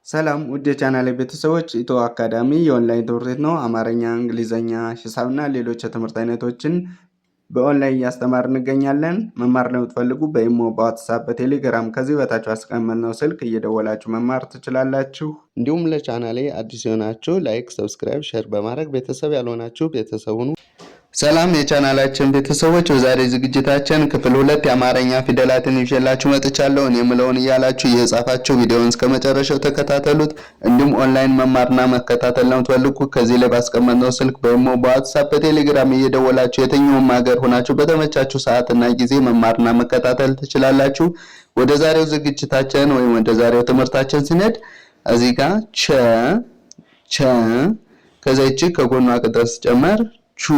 ሰላም ውድ የቻናሌ ቤተሰቦች ኢትዮ አካዳሚ የኦንላይን ትምህርት ቤት ነው። አማርኛ፣ እንግሊዘኛ፣ ሂሳብና ሌሎች የትምህርት አይነቶችን በኦንላይን እያስተማርን እንገኛለን። መማር ለምትፈልጉ በኢሞ፣ በዋትስአፕ፣ በቴሌግራም ከዚህ በታች ባስቀመጥነው ስልክ እየደወላችሁ መማር ትችላላችሁ። እንዲሁም ለቻናሌ አዲስ የሆናችሁ ላይክ፣ ሰብስክራይብ፣ ሼር በማድረግ ቤተሰብ ያልሆናችሁ ቤተሰብ ሁኑ። ሰላም የቻናላችን ቤተሰቦች፣ በዛሬ ዝግጅታችን ክፍል 2 የአማርኛ ፊደላትን ይዤላችሁ መጥቻለሁ። እኔ የምለውን እያላችሁ እየጻፋችሁ ቪዲዮውን እስከ መጨረሻው ተከታተሉት። እንዲሁም ኦንላይን መማርና መከታተል ለምትፈልጉ ከዚህ ላይ ባስቀመጥነው ስልክ በኢሞ፣ በዋትስአፕ፣ በቴሌግራም እየደወላችሁ የትኛውም ሀገር ሆናችሁ በተመቻችሁ ሰዓትና ጊዜ መማርና መከታተል ትችላላችሁ። ወደ ዛሬው ዝግጅታችን ወይም ወደ ዛሬው ትምህርታችን ስንሄድ እዚህ ጋር ቸ ከዚያች ከጎኗ ቅጠል ሲጨመር ቹ።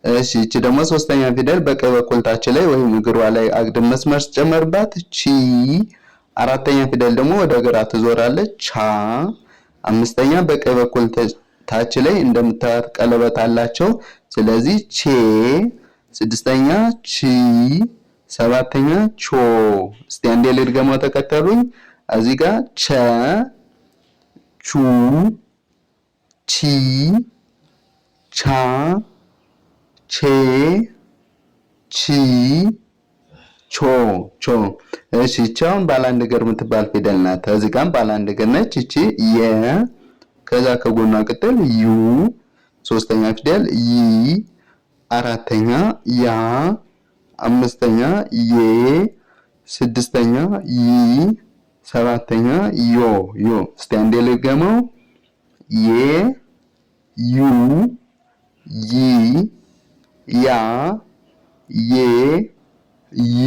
እሺ እቺ ደግሞ ሶስተኛ ፊደል በቀኝ በኩል ታች ላይ ወይም እግሯ ላይ አግድም መስመር ሲጨመርባት ቺ። አራተኛ ፊደል ደግሞ ወደ ግራ ትዞራለች ቻ። አምስተኛ በቀኝ በኩል ታች ላይ እንደምታዩት ቀለበት አላቸው፣ ስለዚህ ቼ። ስድስተኛ ቺ። ሰባተኛ ቾ። እስቲ አንዴ ልድገመው ተከተሉኝ። እዚህ ጋር ቸ፣ ቹ፣ ቺ፣ ቻ፣ ቼ፣ ቺ፣ ቾ፣ ቾ። እሺ ቻውን ባለ አንድ እግር የምትባል ፊደል ናት። እዚህ ጋር ባለ አንድ እግር ነች። እቺ የ፣ ከዛ ከጎኗ ቅጥል ዩ፣ ሶስተኛ ፊደል ይ፣ አራተኛ ያ፣ አምስተኛ የ፣ ስድስተኛ ይ፣ ሰባተኛ ዮ፣ ዮ። እስቲ አንዴ ልገመው። የ፣ ዩ፣ ይ፣ ያ፣ የ፣ ይ፣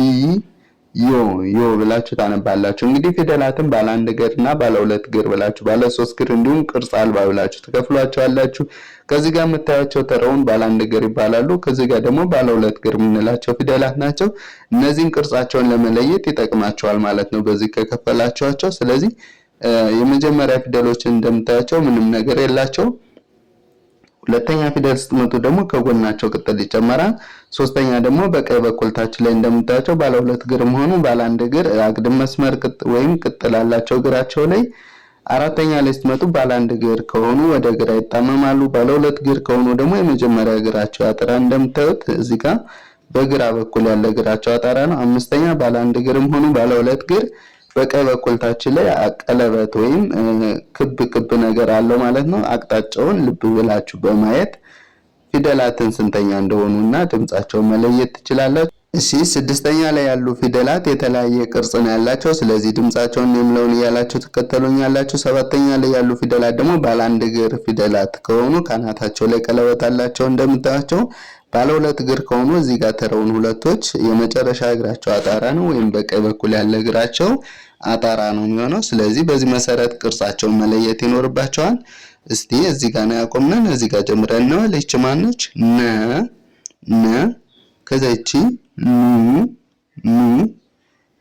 ዮ፣ ዮ ብላችሁ ታነባላችሁ። እንግዲህ ፊደላትን ባለ አንድ እግር እና ባለ ሁለት እግር ብላችሁ ባለ ሶስት እግር እንዲሁም ቅርጽ አልባ ብላችሁ ትከፍሏቸዋላችሁ። ከዚህ ጋር የምታዩቸው ተረውን ባለ አንድ እግር ይባላሉ። ከዚህ ጋር ደግሞ ባለ ሁለት እግር የምንላቸው ፊደላት ናቸው። እነዚህን ቅርጻቸውን ለመለየት ይጠቅማቸዋል ማለት ነው በዚህ ከከፈላችኋቸው። ስለዚህ የመጀመሪያ ፊደሎችን እንደምታያቸው ምንም ነገር የላቸው። ሁለተኛ ፊደል ስትመጡ ደግሞ ከጎናቸው ቅጥል ይጨመራል። ሶስተኛ ደግሞ በቀኝ በኩል ታች ላይ እንደምታያቸው ባለ ሁለት እግር መሆኑ ባለ አንድ እግር አግድም መስመር ወይም ቅጥል አላቸው እግራቸው ላይ። አራተኛ ላይ ስትመጡ ባለ አንድ እግር ከሆኑ ወደ ግራ ይጣመማሉ። ባለ ሁለት እግር ከሆኑ ደግሞ የመጀመሪያ እግራቸው ያጠራ። እንደምታዩት እዚህ ጋር በግራ በኩል ያለ እግራቸው ያጠራ ነው። አምስተኛ ባለ አንድ እግርም ሆኑ ባለ ሁለት እግር በቀኝ በኩል ታች ላይ ቀለበት ወይም ክብ ክብ ነገር አለው ማለት ነው። አቅጣጫውን ልብ ብላችሁ በማየት ፊደላትን ስንተኛ እንደሆኑና ድምጻቸውን መለየት ትችላላችሁ። እሺ ስድስተኛ ላይ ያሉ ፊደላት የተለያየ ቅርጽ ነው ያላቸው፣ ስለዚህ ድምጻቸውን የምለውን እያላችሁ ትከተሉኛላችሁ። ሰባተኛ ላይ ያሉ ፊደላት ደግሞ ባለ አንድ እግር ፊደላት ከሆኑ ካናታቸው ላይ ቀለበት አላቸው እንደምታዩቸው። ባለ ሁለት እግር ከሆኑ እዚህ ጋር ተረውን ሁለቶች የመጨረሻ እግራቸው አጣራ ነው ወይም በቀኝ በኩል ያለ እግራቸው አጣራ ነው የሚሆነው። ስለዚህ በዚህ መሰረት ቅርጻቸውን መለየት ይኖርባቸዋል። እስቲ እዚህ ጋር ነው ያቆምነን። እዚህ ጋር ጀምረን ነው። ለይች ማነች? ነ፣ ነ። ከዛ ይቺ ኑ፣ ኑ፣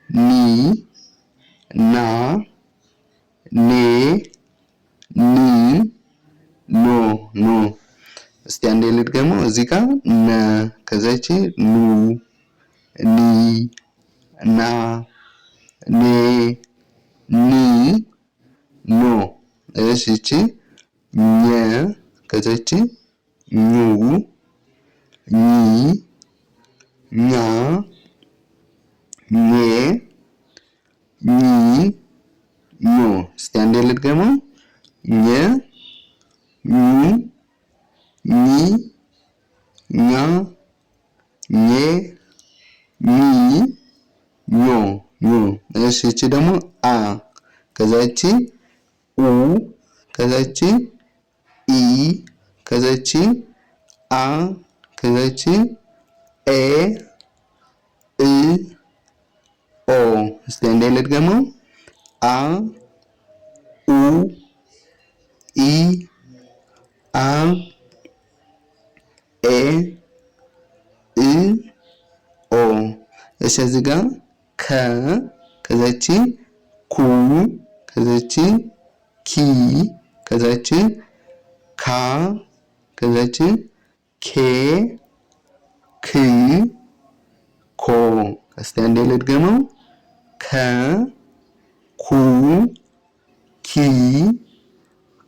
ኒ፣ ና፣ ኔ፣ ኒ፣ ኖ፣ ኖ። እስቲ አንዴ ልድገመው። እዚህ ጋር ነ፣ ከዛ ይቺ ኑ፣ ኒ፣ ና፣ ኔ፣ ኒ፣ ኖ። እሺ ይቺ ኘ፣ ከዛ ይቺ ኙ፣ ኚ፣ ኛ፣ ኜ፣ ኚ፣ ኞ። እስቲ አንዴ ልድገመው። ኘ፣ ኙ፣ ኚ፣ ኛ፣ ኜ፣ ኚ፣ ኞ፣ ኞ። እሺ እቺ ደግሞ አ፣ ከዛ እቺ ኡ፣ ከዛ እቺ ኢ፣ ከዛ እቺ አ፣ ከዛ እቺ ኤ፣ እ፣ ኦ። እስቲ እንዴ ልድገመው። አ፣ ኡ፣ ኢ፣ አ፣ ኤ፣ እ፣ ኦ። እሺ እዚህ ጋር ከ፣ ከዛቺ ኩ፣ ከዛቺ ኪ፣ ከዛቺ ካ፣ ከዛቺ ኬ፣ ክ፣ ኮ። እስቲ አንዴ ልድገመው። ከ፣ ኩ፣ ኪ፣ ኪ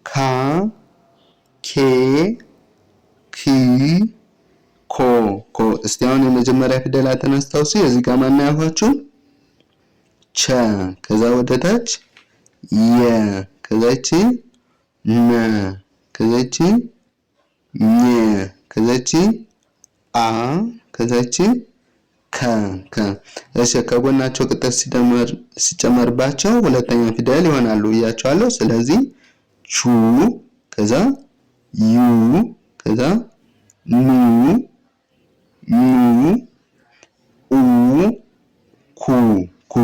ካ ኬ ኪ ኮ ኮ። እስቲ አሁን የመጀመሪያ ፊደላትን አስታውሱ። እዚህ ጋር ማን ያልኳችሁ? ቸ ከዛ ወደ ታች የ ከዛ እቺ ነ ከዛ እቺ ኘ ከዛ እቺ አ ከዛ እቺ ከ ከ። እሺ ከጎናቸው ቅጠል ሲጨመርባቸው ሁለተኛ ፊደል ይሆናሉ ብያቸዋለሁ። ስለዚህ ቹ ከዛ ዩ ከዛ ኑ ኑ ኡ ኩ ኩ።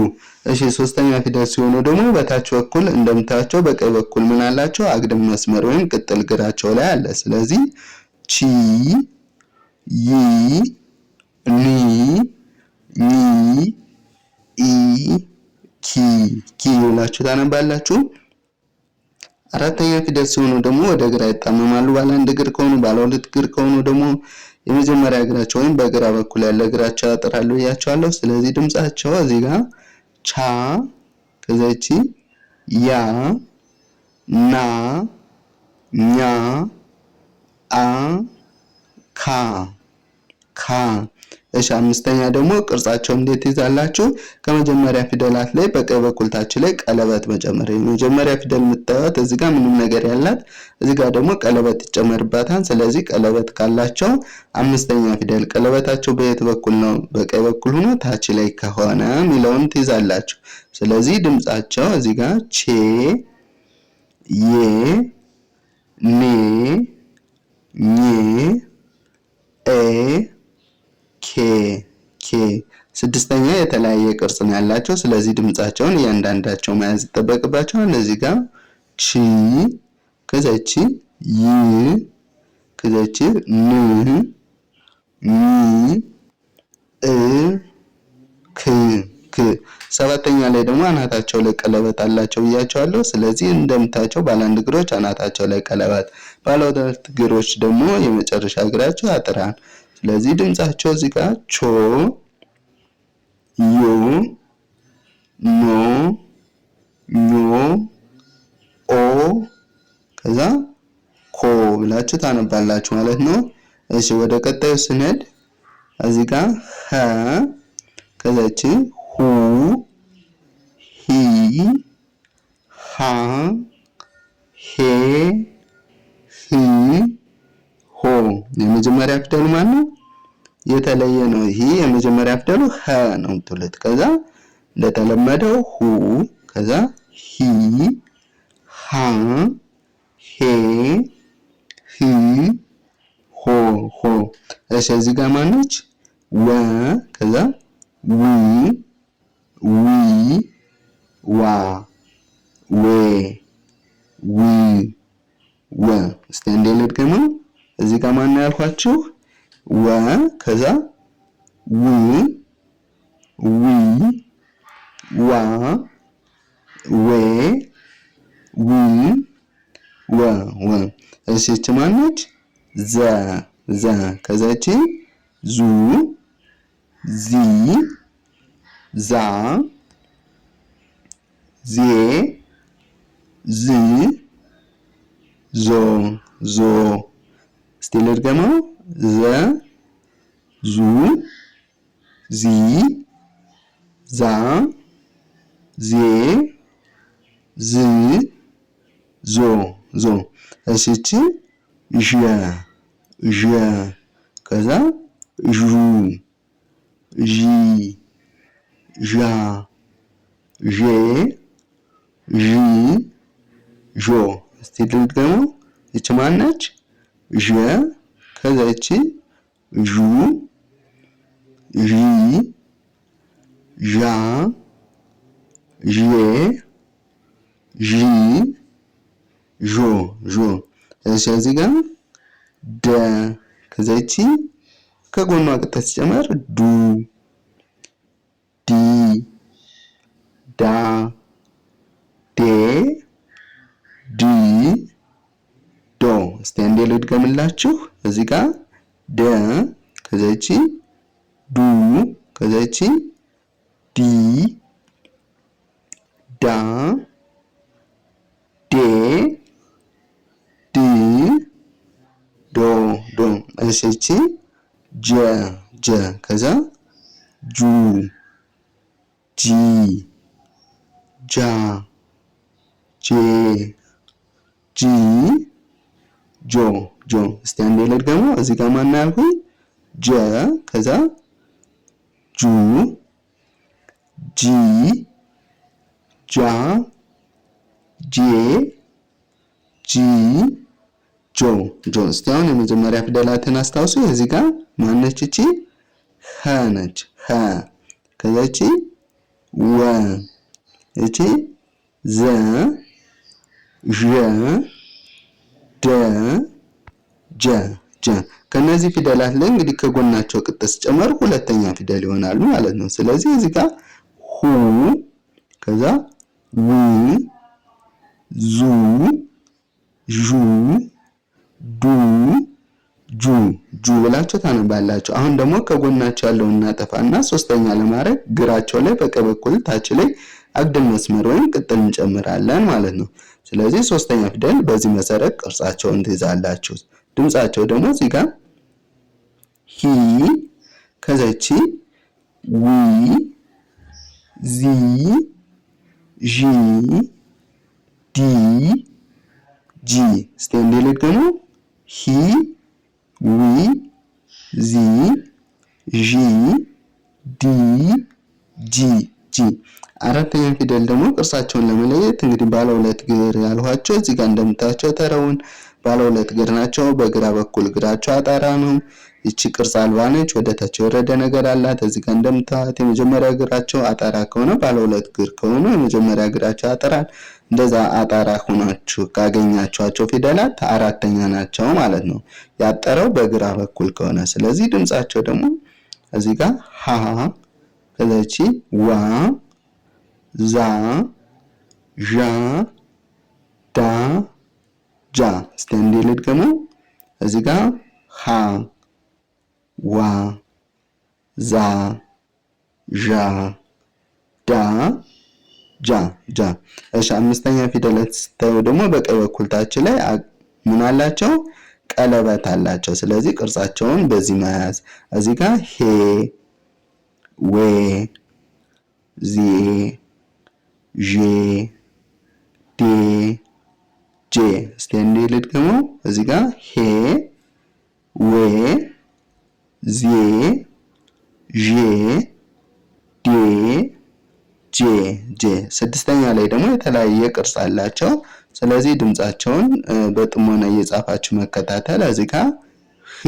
እሺ ሶስተኛ ፊደል ሲሆኑ ደግሞ በታች በኩል እንደምታያቸው በቀኝ በኩል ምን አላቸው? አግድም መስመር ወይም ቅጥል እግራቸው ላይ አለ። ስለዚህ ቺ ይ ኒ ኒ ኢ ኪ ኪ ብላችሁ ታነባላችሁ። አራተኛ ፊደል ሲሆኑ ደግሞ ወደ ግራ ይጣመማሉ። ባለ አንድ እግር ከሆኑ፣ ባለ ሁለት እግር ከሆኑ ደግሞ የመጀመሪያ እግራቸው ወይም በግራ በኩል ያለ እግራቸው ያጥራሉ ብያቸዋለሁ። ስለዚህ ድምጻቸው እዚህ ጋር ቻ ከዛ እቺ ያ ና ኛ አ ካ ካ። እሺ አምስተኛ ደግሞ ቅርጻቸው እንዴት ይዛላችሁ? ከመጀመሪያ ፊደላት ላይ በቀኝ በኩል ታች ላይ ቀለበት መጨመር። የመጀመሪያ ፊደል የምታዩት እዚህ ጋር ምንም ነገር ያላት፣ እዚህ ጋር ደግሞ ቀለበት ይጨመርባታል። ስለዚህ ቀለበት ካላቸው አምስተኛ ፊደል ቀለበታቸው በየት በኩል ነው? በቀኝ በኩል ሆኖ ታች ላይ ከሆነ የሚለውን ትይዛላችሁ። ስለዚህ ድምጻቸው እዚህ ጋር ቼ ዬ ኔ ኜ ኤ ኬ ኬ። ስድስተኛ የተለያየ ቅርጽ ነው ያላቸው። ስለዚህ ድምጻቸውን እያንዳንዳቸው መያዝ ይጠበቅባቸዋል። እዚህ ጋር ቺ ከዛቺ ይ ከዛቺ ን ኒ እ ክ ክ። ሰባተኛ ላይ ደግሞ አናታቸው ላይ ቀለበት አላቸው ብያቸዋለሁ። ስለዚህ እንደምታቸው ባለ አንድ እግሮች አናታቸው ላይ ቀለበት፣ ባለ ሁለት እግሮች ደግሞ የመጨረሻ እግራቸው ያጥራል። ስለዚህ ድምጻቸው እዚህ ጋር ቾ ዮ ኖ ኞ ኦ ከዛ ኮ ብላችሁ ታነባላችሁ ማለት ነው። እሺ ወደ ቀጣዩ ስንሄድ እዚህ ጋር ሀ ከዛች ሁ ሂ ሃ ሄ ሂ ሆ። የመጀመሪያ ፊደሉ ማን ነው? የተለየ ነው። ይሄ የመጀመሪያ ፊደሉ ሀ ነው የምትሉት። ከዛ እንደተለመደው ሁ ከዛ ሂ ሃ ሄ ሂ ሆ ሆ። እሺ እዚህ ጋር ማነች? ወ ከዛ ዊ ዊ ዋ ዌ ዊ ወ። እስቲ አንዴ ልድገመው። እዚህ ጋር ማን ነው ያልኳችሁ? ወ ከዛ ው ዊ ዋ ዌ ዊ ወ ወ። እሺ እቺ ማነች? ዘ ዘ ከዛ እቺ ዙ ዚ ዛ ዜ ዝ ዞ ዞ። እስቲ ልድገመው። ዘ ዙ ዚ ዛ ዜ ዝ ዞ ዞ። እሺ እቺ ዠ ዠ ከዛ ዡ ዢ ዣ ዤ ዢ ዦ። እስቲ ልድገመው። እቺ ማነች? ዠ ከዛ እቺ ዡ ዢ ዣ ዤ ዢ ዦ ዦ። እሺ እዚህ ጋር ደ ከዛ እቺ ከጎኗ ቅጠል ሲጨመር ዱ ዲ ዳ ዴ ዲ ዶ። እስቲ አንዴ ልድገምላችሁ። እዚህ ጋር ደ ከዛ እቺ ዱ ከዛ እቺ ዲ ዳ እሺ እቺ ጀ ጀ ከዛ ጁ ጂ ጃ ጄ ጂ ጆ ጆ። እስቲ አንዴ ልድገመው። እዚህ ጋር ማን ያልኩኝ ጀ ከዛ ጁ ጂ ጃ ጄ ጂ ጆ ጆ። እስቲ አሁን የመጀመሪያ ፊደላትን አስታውሱ። እዚህ ጋር ማነች እቺ ኸ ነች ኸ። ከዛ እቺ ወ እቺ ዘ ዠ ደ ጀ ጀ። ከነዚህ ፊደላት ላይ እንግዲህ ከጎናቸው ቅጥስ ጨመሩ ሁለተኛ ፊደል ይሆናሉ ማለት ነው። ስለዚህ እዚህ ጋር ሁ ከዛ ው ዙ ዡ ዱ ጁ ጁ ብላችሁ ታነባላችሁ። አሁን ደግሞ ከጎናቸው ያለውን እናጠፋና ሶስተኛ ለማድረግ ግራቸው ላይ በቀኝ በኩል ታች ላይ አግድም መስመር ወይም ቅጥል እንጨምራለን ማለት ነው። ስለዚህ ሶስተኛ ፊደል በዚህ መሰረት ቅርጻቸውን ትይዛላችሁ። ድምጻቸው ደግሞ እዚህ ጋር ሂ ከዛቺ ዊ ዚ ዢ ዲ ጂ። እስቲ እንዴ ልድገሙ። ሂ ዊ ዚ ዢ ዲ ጂ ጂ። አራተኛ ፊደል ደግሞ ቅርጻቸውን ለመለየት እንግዲህ ባለ ሁለት እግር ያልኋቸው እዚህ ጋር እንደምታዩቸው ተረውን ባለ ሁለት እግር ናቸው። በግራ በኩል እግራቸው አጣራ ነው። ይቺ ቅርጽ አልባ ነች። ወደ ታች የወረደ ነገር አላት። እዚህ ጋር እንደምታዩት የመጀመሪያ እግራቸው አጣራ ከሆነ ባለ ሁለት እግር ከሆኑ የመጀመሪያ እግራቸው ያጠራል። እንደዛ አጣራ ሆናችሁ ካገኛችኋቸው ፊደላት አራተኛ ናቸው ማለት ነው፣ ያጠረው በግራ በኩል ከሆነ። ስለዚህ ድምጻቸው ደግሞ እዚህ ጋር ሀ ከዛቺ ዋ ዛ ዣ ዳ ጃ። እስቲ እንዴ ልድገመው። እዚህ ጋር ሀ ዋ ዛ ዣ ዳ ጃ ጃ። እሺ አምስተኛ ፊደላት ስታዩ ደግሞ በቀኝ በኩል ታች ላይ ምን አላቸው? ቀለበት አላቸው። ስለዚህ ቅርጻቸውን በዚህ መያዝ እዚህ ጋር ሄ ዌ ዜ ዤ ዴ ጄ። እስቲ እንዴ ልድገመው። እዚህ ጋር ሄ ዌ ዜ ዤ ዴ ጄ ጄ። ስድስተኛ ላይ ደግሞ የተለያየ ቅርጽ አላቸው። ስለዚህ ድምጻቸውን በጥሞና እየጻፋችሁ መከታተል። እዚህ ጋር ህ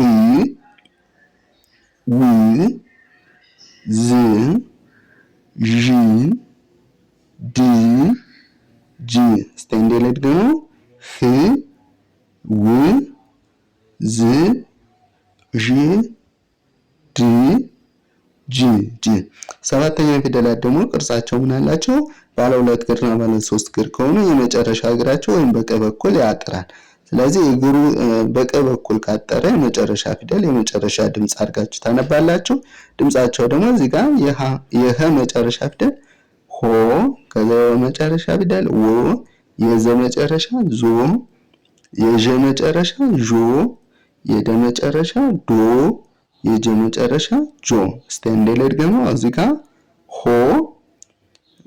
ው ዝ ዥ ድ ጅ። እስቲ እንዴ ልድገመው። ህ ው ዝ ዥ ድ ጅ ጅ። ሰባተኛ ፊደላት ደግሞ ቅርጻቸው ምን አላቸው? ባለ ሁለት እግርና ባለ ሶስት እግር ከሆኑ የመጨረሻ እግራቸው ወይም በቀኝ በኩል ያጥራል። ስለዚህ እግሩ በቀኝ በኩል ካጠረ የመጨረሻ ፊደል የመጨረሻ ድምጽ አድርጋችሁ ታነባላችሁ። ድምጻቸው ደግሞ እዚህ ጋር የሀ መጨረሻ ፊደል ሆ፣ ከዛ መጨረሻ ፊደል ወ፣ የዘ መጨረሻ ዞ፣ የዠ መጨረሻ ዦ፣ የደ መጨረሻ ዶ፣ የጀ መጨረሻ ጆ። እስቲ እንዴ ልድገመው። እዚህ ጋር ሆ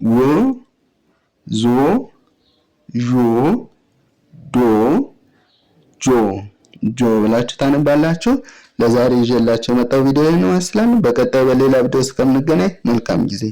ወ ዞ ዦ ዶ ጆ ጆ ብላችሁ ታነባላችሁ። ለዛሬ ይዤላችሁ የመጣው ቪዲዮ ነው ይመስላል። በቀጣይ በሌላ ቪዲዮ እስከምንገናኝ መልካም ጊዜ